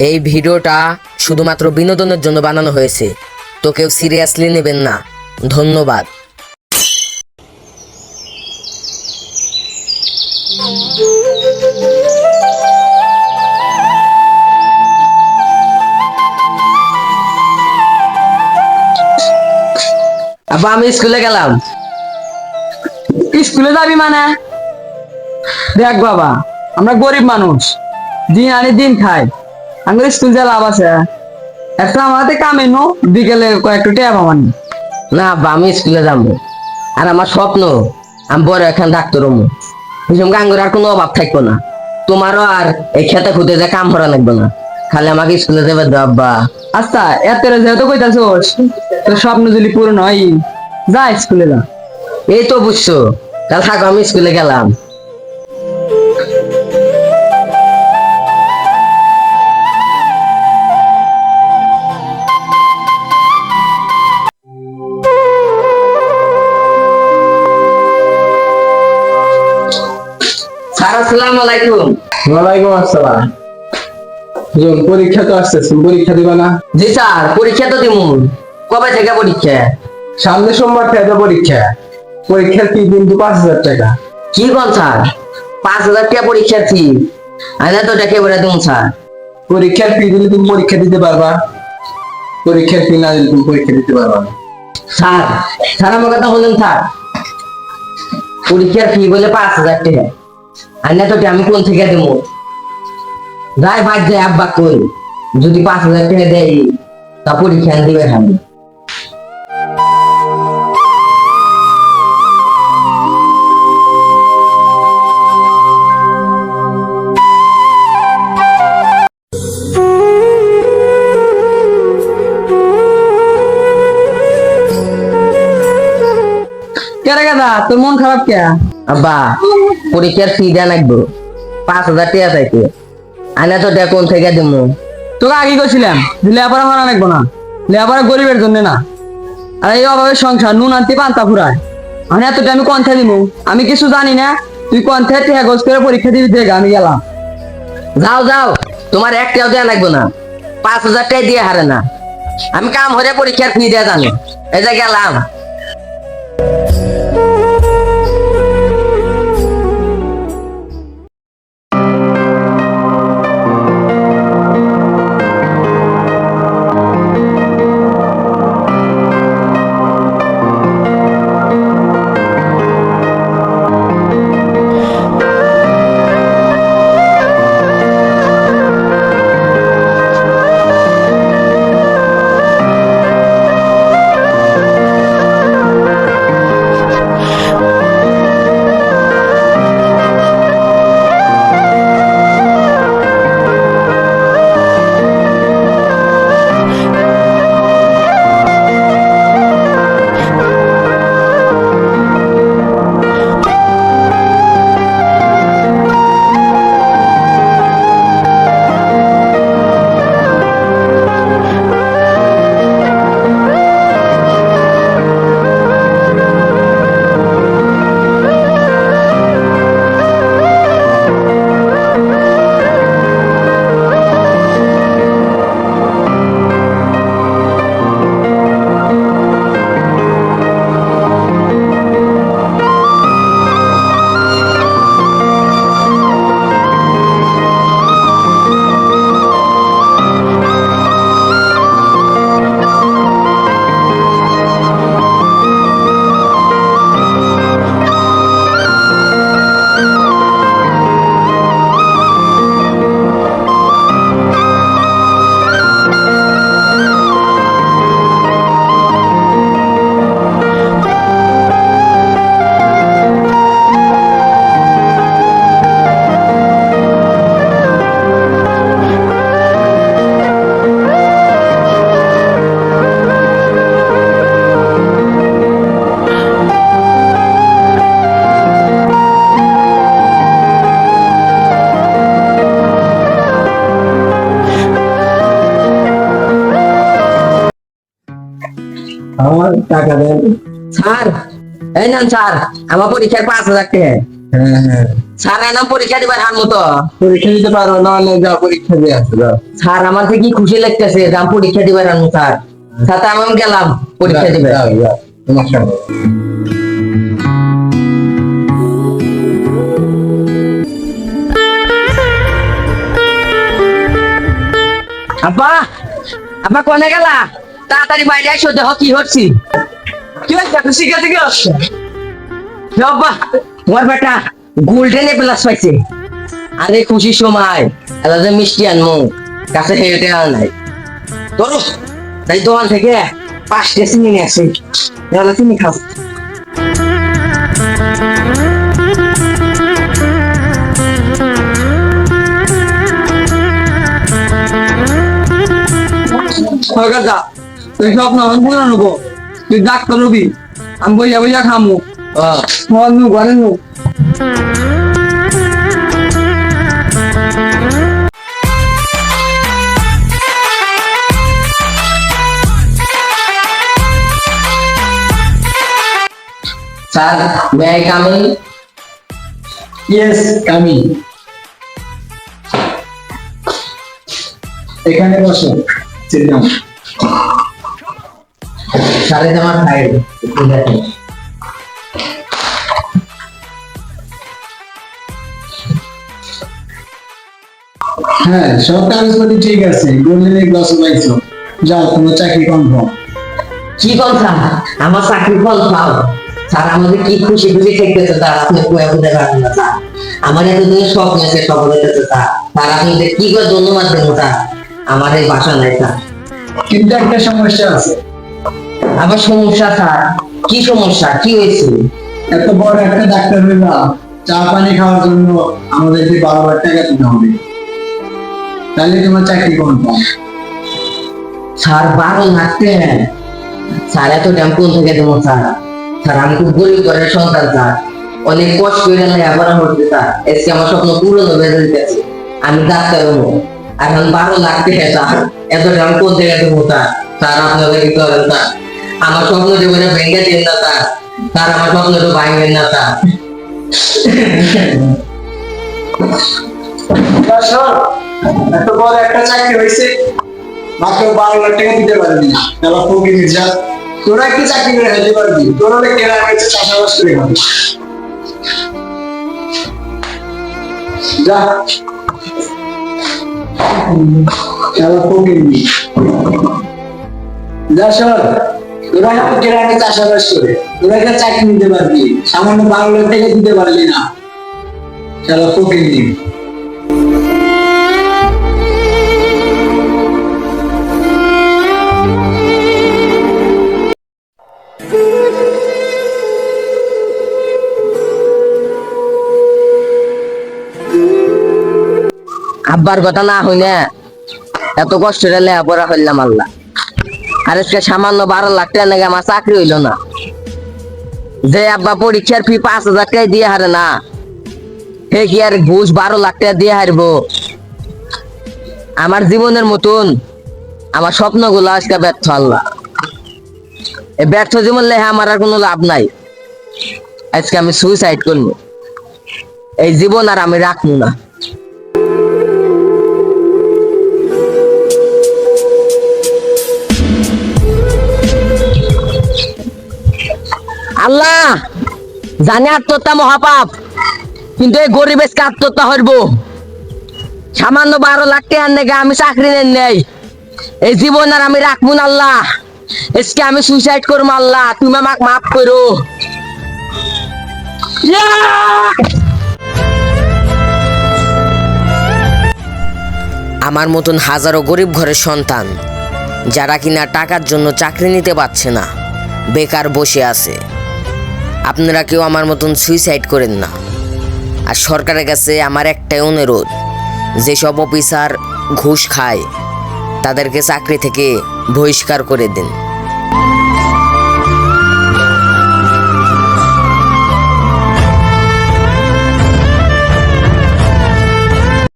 এই ভিডিওটা শুধুমাত্র বিনোদনের জন্য বানানো হয়েছে, তো কেউ সিরিয়াসলি নেবেন না। ধন্যবাদ। আব্বা, আমি স্কুলে গেলাম। স্কুলে যাবি মানে? দেখ বাবা, আমরা গরিব মানুষ, দিন আনি দিন খাই। আমার স্কুল যা লাভ আছে, একটা আমাদের কামে নো বিকেলে কয়েকটা ট্যাব আমার। না আব্বা, আমি স্কুলে যাবো। আর আমার স্বপ্ন আমি বড় এখন ডাক্তার হবো। বুঝলাম গাঙ্গুর আর কোনো অভাব থাকবো না। তোমারও আর এই খেতে খুঁতে যে কাম করা লাগবে না। খালি আমাকে স্কুলে যাবে দাও আব্বা। আচ্ছা, এত যেহেতু কইতাছোস, তোর স্বপ্ন যদি পূরণ হয়, যা স্কুলে যা। এই তো বুঝছো, কাল থাকো, আমি স্কুলে গেলাম। স্যার, আসসালামু আলাইকুম। ওয়ালাইকুম আসসালাম। পরীক্ষা তো আসতেছে, পরীক্ষা দিবা না? জি স্যার, পরীক্ষা তো দিমু। কবে থেকে পরীক্ষা? সামনে সোমবার থেকে তো পরীক্ষা। পরীক্ষার ফি কিন্তু 5,000 টাকা। কি কোন স্যার? 5,000 টাকা পরীক্ষার ফি? আইনা তো দেখে বলে দিন স্যার। পরীক্ষার ফি দিলে তুমি পরীক্ষা দিতে পারবা, পরীক্ষার ফি না দিলে তুমি পরীক্ষা দিতে পারবা না। স্যার, স্যার আমার কথা বলুন স্যার। পরীক্ষার ফি বলে 5,000 টাকা। আইনা তো আমি কোন থেকে দেবো? যাই বাদ যায় আব্বা কই, যদি 5,000 টাকা দেয় তা পরীক্ষা দিবে আমি। কেরে গাদা, তোর মন খারাপ কে? আব্বা, পরীক্ষার ফি দেওয়া লাগবে 5,000 টাকা চাইতে। আইনা তো কোন থেকে দেবো? তোকে আগে কইছিলাম যে লেখাপড়া করা লাগবো না, লেখাপড়া গরিবের জন্য না। আর এই অভাবের সংসার নুন আনতে পান্তা ফুরায়। আমি এতটা আমি কন্থা দিব, আমি কিছু জানি না। তুই কন্থা টেহা গোছ করে পরীক্ষা দিবি, দেখ আমি গেলাম। যাও যাও, তোমার একটাও দেওয়া লাগবে না। 5,000 টাকা দিয়ে হারে না। আমি কাম হরে পরীক্ষার ফি দেওয়া জানি। এই যে গেলাম। আমার টাকা দেন। স্যার, এই নেন স্যার, আমার পরীক্ষার 5,000 টাকা। হ্যাঁ হ্যাঁ, স্যার নাম পরীক্ষা দিবার হার মতো। পরীক্ষা দিতে পারো না হলে যাও পরীক্ষা দিয়ে আসো যাও। স্যার আমার থেকে কি খুশি লাগতেছে যে আমি পরীক্ষা দিবার হার স্যার। সাথে আমি গেলাম পরীক্ষা দিবে। যাও, যাও, তোমার সঙ্গে। আব্বা, আব্বা কোনে গেলা? তাড়াতাড়ি বাইরে এসো, দেখো কি হচ্ছি। কি হচ্ছে তুই শিখে থেকে আসছে? আব্বা, তোমার বেটা গোল্ডেন এ প্লাস পাইছে। আরে খুশির সময় এলা যে মিষ্টি আনমু, কাছে হেঁটে আর নাই। ধরো তাই দোকান থেকে 5টা চিনি নিয়ে আসি, এলা চিনি খাও। সরকার যা, তুই স্বপ্ন আমি পুরো নেবো, তুই ডাক্তার হবি, আমি বইয়া বইয়া খামু। ঘরে নু sir may I come in? Yes, কামি। এখানে বসো, sit down। স্যারের আমার ফাইল একটু দেখেন। হ্যাঁ, সব কাগজপত্র ঠিক আছে, গোল্ডেন এ প্লাস পাইছো। যাও, তোমার চাকরি কনফার্ম। কি কথা? আমার চাকরি ফল পাও? স্যার আমাদের কি খুশি খুশি থাকতেছে স্যার, আপনি কয়ে বুঝতে পারবেন না স্যার। আমার এতদিনের স্বপ্ন আছে সফল হইতেছে স্যার। স্যার আপনি যে কি করে ধন্যবাদ দেবো স্যার, আমার এই বাসা নাই স্যার। কিন্তু একটা সমস্যা আছে। আবার সমস্যা স্যার? কি সমস্যা, কি হয়েছে? এত বড় একটা ডাক্তার হইবা, চা পানি খাওয়ার জন্য আমাদেরকে 12,000 টাকা দিতে হবে, তাহলে তোমার চাকরি কনফার্ম। স্যার 12 লাখ টাকা? স্যার এত দাম কোন থেকে দেবো স্যার? স্যার আমি খুব গরিব ঘরের সন্তান স্যার, অনেক কষ্ট করে লেখাপড়া করতে স্যার, আজকে আমার স্বপ্ন পূরণ হয়ে যেতেছে, আমি ডাক্তার হবো। এখন 12 লাখ টাকা স্যার, এত দাম কোন থেকে দেবো স্যার? স্যার আপনাদের কি করেন স্যার? আমার স্বপ্ন জীবনে ভেঙে দেন না স্যার। স্যার আমার স্বপ্নটা ভাঙবেন না স্যার। এত বড় একটা চাকরি হয়েছে, মাত্র 12,000 টাকা দিতে পারবি না, তাহলে ফকির যা। তোরা কি চাকরি করে খেতে পারবি? তোরা অনেক কেনা হয়েছে, চাষাবাস করে খাবি। যা, তাহলে ফকির যা সর। তোরা এখন কেরামে চাষাবাস করে তোরা একটা চাকরি নিতে পারবি, সামান্য 12,000 টাকা দিতে পারলি না, তাহলে ফকির নিবি। আব্বার কথা না হই না, এত কষ্ট করে লেখাপড়া করলাম আল্লাহ, আর আজকে সামান্য 12 লাখ টাকা নাকি আমার চাকরি হইলো না। যে আব্বা পরীক্ষার ফি 5,000 টাকা দিয়ে হারে না, হে কি আর ঘুষ 12 লাখ টাকা দিয়ে হারবো? আমার জীবনের মতন আমার স্বপ্নগুলো আজকে ব্যর্থ আল্লাহ। এই ব্যর্থ জীবন লেখা আমার আর কোনো লাভ নাই। আজকে আমি সুইসাইড করবো, এই জীবন আর আমি রাখবো না। আল্লাহ জানি আত্মহত্যা মহাপাপ, কিন্তু এই গরিব আজকে আত্মহত্যা হইব। সামান্য 12 লাখ টাকার নেগে আমি চাকরি নেই, এই জীবন আর আমি রাখবো না আল্লাহ। আজকে আমি সুইসাইড করবো আল্লাহ, তুমি আমাকে মাফ করো। আমার মতন হাজারো গরিব ঘরের সন্তান যারা কিনা টাকার জন্য চাকরি নিতে পারছে না, বেকার বসে আছে, আপনারা কেউ আমার মতন সুইসাইড করেন না। আর সরকারের কাছে আমার একটাই অনুরোধ, যেসব অফিসার ঘুষ খায় তাদেরকে চাকরি থেকে বহিষ্কার করে দিন।